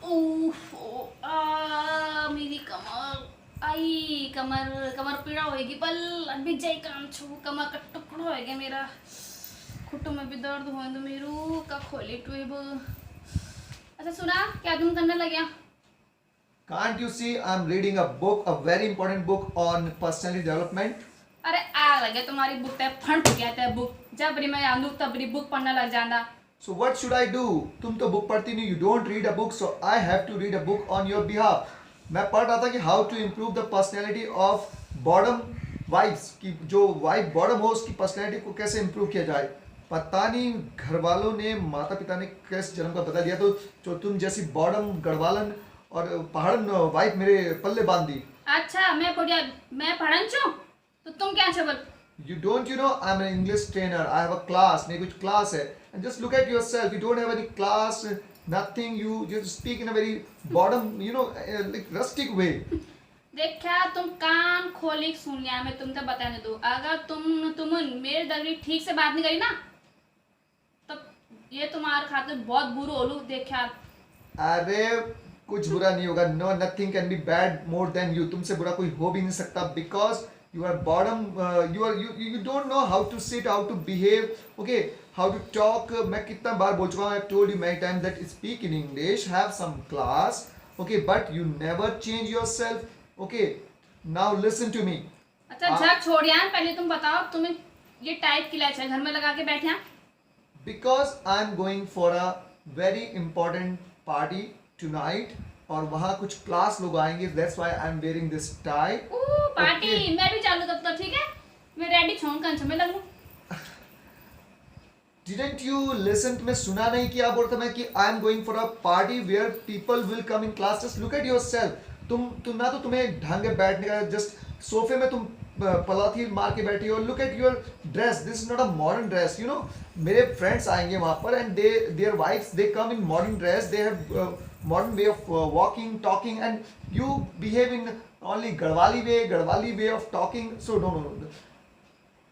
उफ, मेरी कमर आई, कमर कमर पीड़ा होएगी पल अभी जाई काम छू कमर का टुकड़ा होएगा मेरा खुट्टों में भी दर्द हो तो मेरू का खोली ट्यूब। अच्छा सुना क्या तुम करने लगे? Can't you see I'm reading a book, a very important book on personality development? अरे आ लगे तुम्हारी बुक ते फंट गया था बुक जब री मैं आलू तब री बुक पढ़ने लग जाना। So what should I do? तुम तो बुक पढ़ती नहीं, you don't read a book, so I have to read a book on your behalf. मैं पढ़ रहा था कि how to improve the personality of bottom wives, कि जो wife bottom हो उसकी personality को कैसे improve किया जाए। पता नहीं घर वालों ने माता पिता ने कैसे जन्म का बता दिया तो जो तुम जैसी bottom गढ़वालन और पहाड़न वाइफ मेरे पल्ले बांध दी। अच्छा मैं बढ़िया मैं पढ़न छू तो तुम क्या छबल? You don't, you know, I'm an English trainer. I have a class. मेरी कुछ class है. And just look at yourself. You don't have any class, nothing. You just speak in a very bottom, you know, like rustic way. देखा तुम कान खोली सुन लिया मैं तुम तो बताने दो अगर तुम मेरे दगड़ी ठीक से बात नहीं करी ना तब ये तुम्हारे खातिर बहुत बुरा होलू देखा। अरे कुछ बुरा नहीं होगा. No, nothing can be bad more than you. तुमसे बुरा कोई हो भी नहीं सकता because you are bottom. You don't know how to sit, how to behave. Okay, how to talk. मैं कितना बार बोल चुका हूँ. I've told you many times that speak in English, have some class. Okay, but you never change yourself. Okay, now listen to me. अच्छा झक छोड़ यार पहले तुम बताओ तुम्हें ये टाइप की लाइट घर में लगा के बैठे हैं? Because I'm going for a very important party tonight और वहाँ कुछ क्लास लोग आएंगे. That's why I'm wearing this tie. Party Okay. मैं भी चालू तब तक ठीक है मैं रेडी छोड़ कंच में लग लूं। Didn't you listen? तुम्हें सुना नहीं कि आप बोलता मैं कि I am going for a party where people will come in class. Just look at yourself. तुम ना तो तुम्हें ढंग से बैठने का जस्ट सोफे में तुम पलाथी मार के बैठी हो. Look at your dress. This is not a modern dress. You know मेरे friends आएंगे वहाँ पर and their wives they come in modern dress. They have modern way of walking, talking and you behave in only Garhwali way of talking. So no.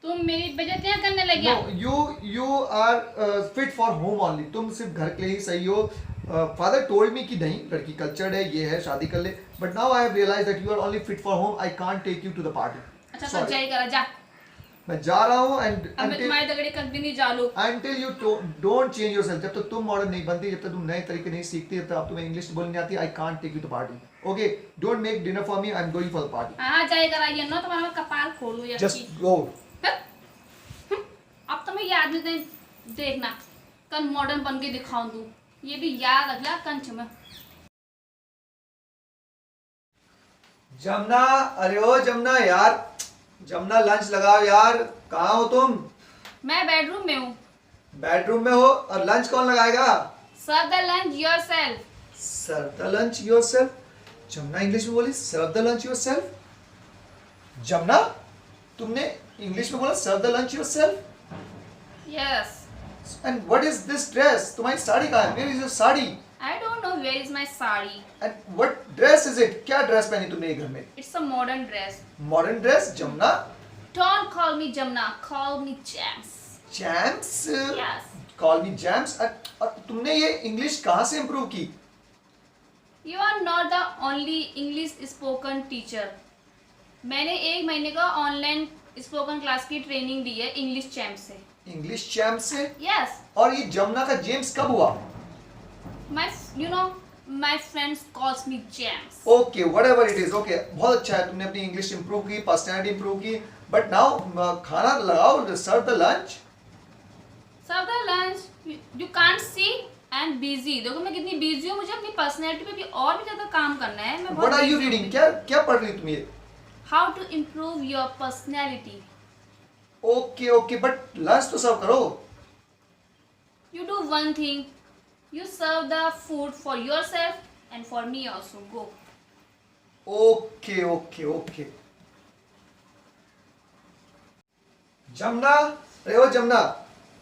तुम मेरी बेइज्जतियां करने लगे। No, you are fit for home only. तुम सिर्फ घर के लिए ही सही हो. Father told me कि नहीं लड़की कल्चर्ड है ये है शादी कर ले. But now I have realized that you are only fit for home. I can't take you to the party. अच्छा तो जाई करा जा। मैं जा रहा हूँ and अब मैं तुम्हारी दगड़ी कभी नहीं जालू। until you don't change yourself. जब तक तुम मॉडर्न नहीं बनती, जब तक तुम नए तरीके नहीं सीखती, जब तक आप तुम्हें इंग्लिश बोलनी आती, I can't take you to the party. Okay, don't make dinner for me. I'm going for the party. हाँ जाई करा ये ना तुम्हारा मैं कपाल खोलूँ या Just go. अब तुम्हें याद नहीं देखना कल मॉडर्न बन के दिखाऊं तू ये भी याद अगला कंच में। जमुना, अरे ओ जमुना यार, जमुना लंच लगाओ यार. कहाँ हो तुम? मैं बेडरूम में हूँ। बेडरूम में हो और लंच कौन लगाएगा? Serve the lunch yourself. Serve the lunch yourself. Jamuna English में बोली serve the lunch yourself. Jamuna तुमने इंग्लिश में बोला serve the lunch yourself. Yes. And what is this dress? तुम्हारी साड़ी कहाँ है? Where is your sari? I don't know where is my sari. And what dress is it? क्या dress पहनी तुमने ये घर में? It's a modern dress. Modern dress. Jamuna. Don't call me Jamuna call me James. James. Yes. Call me James. और तुमने ये English कहाँ से इंप्रूव की? You are not the only English spoken teacher. मैंने 1 महीने का ऑनलाइन स्पोकन क्लास की ट्रेनिंग दी है इंग्लिश चैम्प से। इंग्लिश चैम्प से? यस। और ये जमुना का जेम्स कब हुआ? My friends calls me James. Okay, whatever it is. Okay, बहुत अच्छा है. तुमने अपनी इंग्लिश इंप्रूव की, पर्सनालिटी इंप्रूव की. बट नाउ खाना लगाओ. Serve the lunch. Serve the lunch. You can't see I'm busy. देखो मैं कितनी बिजी हूँ मुझे अपनी पर्सनैलिटी पे भी और भी ज्यादा काम करना है। मैं व्हाट आर यू रीडिंग? क्या पढ़ रही तुम ये? How to improve your personality. Okay but lunch तो सर्व करो. You do one thing. You serve the food for yourself and for me also. Go. Okay. Jamuna, अरे ओ जमुना.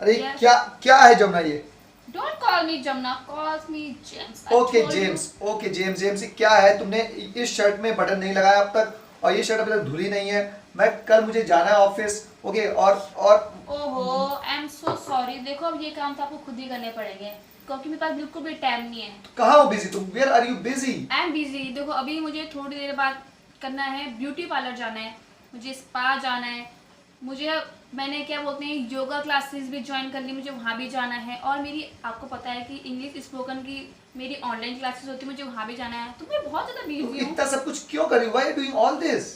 अरे Yes. क्या है जमुना ये? Don't call me Jamna. Call me James. I okay told you. James. Okay James. ये क्या है? तुमने इस शर्ट में बटन नहीं लगाया अब तक और ये शर्ट अभी तक धुली नहीं है. मैं कल मुझे जाना है ऑफिस. ओके और ओहो, आई एम सो सॉरी. देखो अब ये काम तो आपको खुद ही करने पड़ेंगे. क्योंकि मेरे पास बिल्कुल भी टाइम नहीं है। कहाँ हो बिजी तुम? Where are you busy? I am busy. देखो अभी मुझे थोड़ी देर बाद करना है, ब्यूटी पार्लर जाना है, मुझे स्पा जाना है, मुझे मैंने क्या बोलते हैं योगा क्लासेस भी ज्वाइन कर ली, मुझे वहाँ भी जाना है। और मेरी आपको पता है कि इंग्लिश स्पोकन की मेरी ऑनलाइन क्लासेस होती है, मुझे वहाँ भी जाना है। तो मैं बहुत ज़्यादा तुम बिजी हूँ। इतना सब कुछ क्यों कर रही हो? Why doing all this?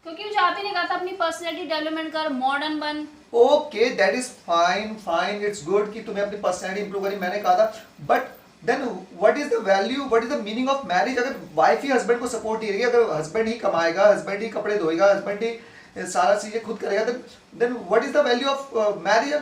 क्योंकि मुझे आप ही ने कहा था अपनी पर्सनैलिटी डेवलपमेंट कर, मॉडर्न बन। Okay, that is fine fine, it's good कि तुम्हें अपनी पर्सनैलिटी इंप्रूव करी, मैंने कहा था। But then what is the value, what is the meaning of marriage? अगर वाइफ ही हस्बैंड को सपोर्ट नहीं करेगी, अगर हस्बैंड ही कमाएगा, हस्बैंड ही कपड़े धोएगा, हस्बैंड ही सारा चीजें खुद करेगा, then what is the value of marriage,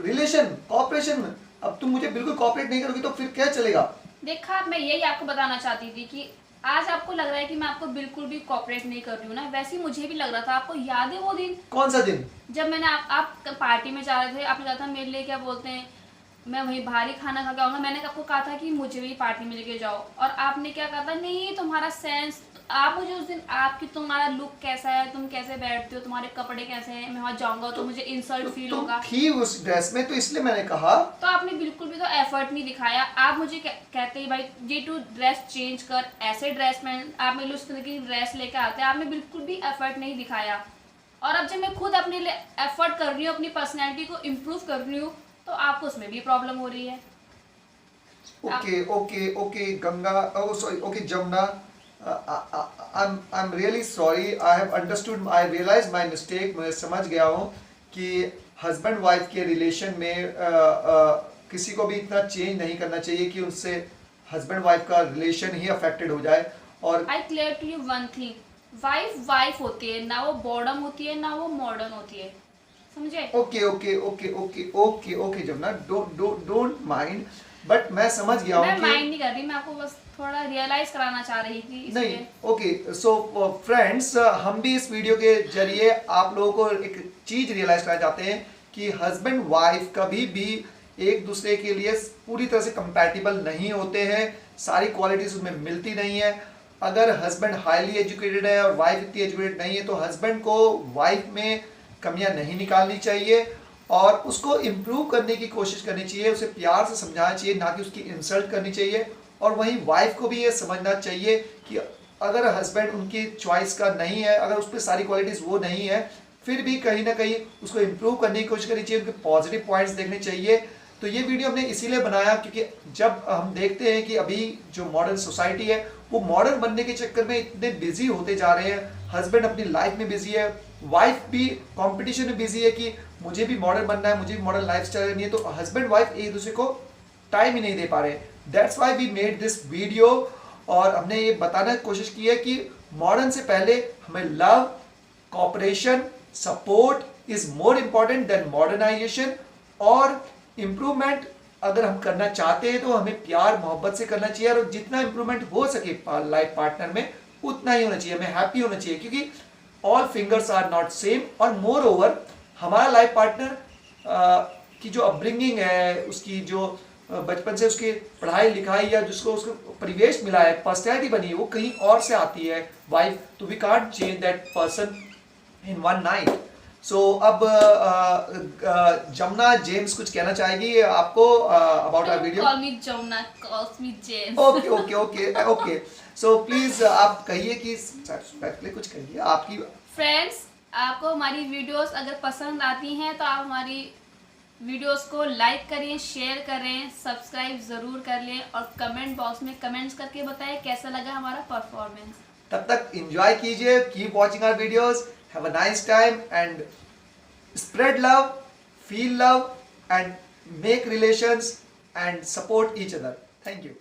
relation, cooperation? अब तुम मुझे बिल्कुल कॉपरेट नहीं करोगी तो फिर क्या चलेगा? देखा, मैं यही आपको बताना चाहती थी कि आज आपको लग रहा है कि मैं आपको बिल्कुल भी कॉपरेट नहीं कर रही हूँ ना, वैसे ही मुझे भी लग रहा था। आपको याद है वो दिन कौन सा दिन? जब मैंने आप पार्टी में जा रहे थे, आपने कहा था मेरे लिए क्या बोलते हैं मैं वहीं बाहर ही खाना खा के आऊंगा। मैंने आपको कहा था कि मुझे भी पार्टी में लेके जाओ, और आपने क्या कहा था, नहीं तुम्हारा सेंस, आप मुझे उस दिन आपकी तुम्हारा लुक कैसा है, तुम कैसे बैठते हो, तुम्हारे कपड़े कैसे हैं, मैं वहाँ जाऊंगा तो मुझे इंसल्ट फील तुम होगा। थी उस ड्रेस में तो इसलिए मैंने कहा। तो आपने बिल्कुल भी तो एफर्ट नहीं दिखाया। आप मुझे कहते ही भाई ये तू ड्रेस चेंज कर, ऐसे ड्रेस में आप मेरे लिए उस तरह की ड्रेस लेकर आते हैं, आपने बिल्कुल भी एफर्ट नहीं दिखाया। और अब जब मैं खुद अपने लिए एफर्ट कर रही हूँ, अपनी पर्सनैलिटी को इम्प्रूव कर रही हूँ, तो आपको उसमें भी प्रॉब्लम हो रही है। Okay okay okay Ganga, oh sorry, okay Jamna, I'm really sorry, I have understood, I realized my mistake, मैं समझ गया हूँ कि हस्बैंड वाइफ के रिलेशन में किसी को भी इतना चेंज नहीं करना चाहिए कि उससे हस्बैंड वाइफ का रिलेशन ही अफेक्टेड हो जाए। और I clear to you one thing, wife wife होती है ना, वो बॉर्डम होती है ना वो मॉडर्न होती है, समझे? Okay okay okay okay okay okay Jamuna, don't mind, but मैं समझ गया हूँ मैं कि माइंड नहीं कर रही, मैं आपको बस थोड़ा रियलाइज कराना चाह रही थी नहीं। इसलिए। ओके सो फ्रेंड्स, हम भी इस वीडियो के जरिए आप लोगों को एक चीज रियलाइज कराना चाहते हैं कि हस्बैंड वाइफ कभी भी एक दूसरे के लिए पूरी तरह से कंपैटिबल नहीं होते हैं, सारी क्वालिटीज उसमें मिलती नहीं है। अगर हस्बैंड हाईली एजुकेटेड है और वाइफ इतनी एजुकेटेड नहीं है तो हस्बैंड को वाइफ में कमियां नहीं निकालनी चाहिए और उसको इम्प्रूव करने की कोशिश करनी चाहिए, उसे प्यार से समझाना चाहिए, ना कि उसकी इंसल्ट करनी चाहिए। और वहीं वाइफ को भी ये समझना चाहिए कि अगर हस्बैंड उनकी चॉइस का नहीं है, अगर उस पर सारी क्वालिटीज़ वो नहीं है, फिर भी कहीं ना कहीं उसको इम्प्रूव करने की कोशिश करनी चाहिए, उनके पॉजिटिव पॉइंट्स देखने चाहिए। तो ये वीडियो हमने इसीलिए बनाया क्योंकि जब हम देखते हैं कि अभी जो मॉडर्न सोसाइटी है वो मॉडर्न बनने के चक्कर में इतने बिजी होते जा रहे हैं, हस्बैंड अपनी लाइफ में बिजी है, वाइफ भी कंपटीशन में बिजी है कि मुझे भी मॉडर्न बनना है, मुझे भी मॉडर्न लाइफस्टाइल करनी है, तो हस्बैंड वाइफ एक दूसरे को टाइम ही नहीं दे पा रहे। That's why we made this video और हमने ये बताने की कोशिश की है कि मॉडर्न से पहले हमें love, cooperation, support is more important than modernisation. और इम्प्रूवमेंट अगर हम करना चाहते हैं तो हमें प्यार मोहब्बत से करना चाहिए और जितना इम्प्रूवमेंट हो सके लाइफ पार्टनर में उतना ही होना चाहिए, हमें हैप्पी होना चाहिए क्योंकि all fingers are not same. और मोर ओवर हमारा लाइफ पार्टनर की जो अपब्रिंगिंग है, उसकी जो बचपन से उसकी पढ़ाई लिखाई या जिसको उसको परिवेश मिला है, पर्सनैलिटी बनी है, वो कहीं और से आती है वाइफ, तो we can't change that person in one night. So अब जमुना जेम्स कुछ कहना चाहेगी आपको about our video? Call me Jamuna, call me James. Okay okay okay okay so please आप कहिए कि कुछ कहिए आपकी। फ्रेंड्स, आपको हमारी वीडियोस अगर पसंद आती हैं तो आप हमारी वीडियोस को लाइक करें, शेयर करें, सब्सक्राइब ज़रूर कर लें और कमेंट बॉक्स में कमेंट्स करके बताएं कैसा लगा हमारा परफॉर्मेंस। तब तक एंजॉय कीजिए, keep watching our videos, have a nice time and spread love, feel love and make relations and support each other. Thank you.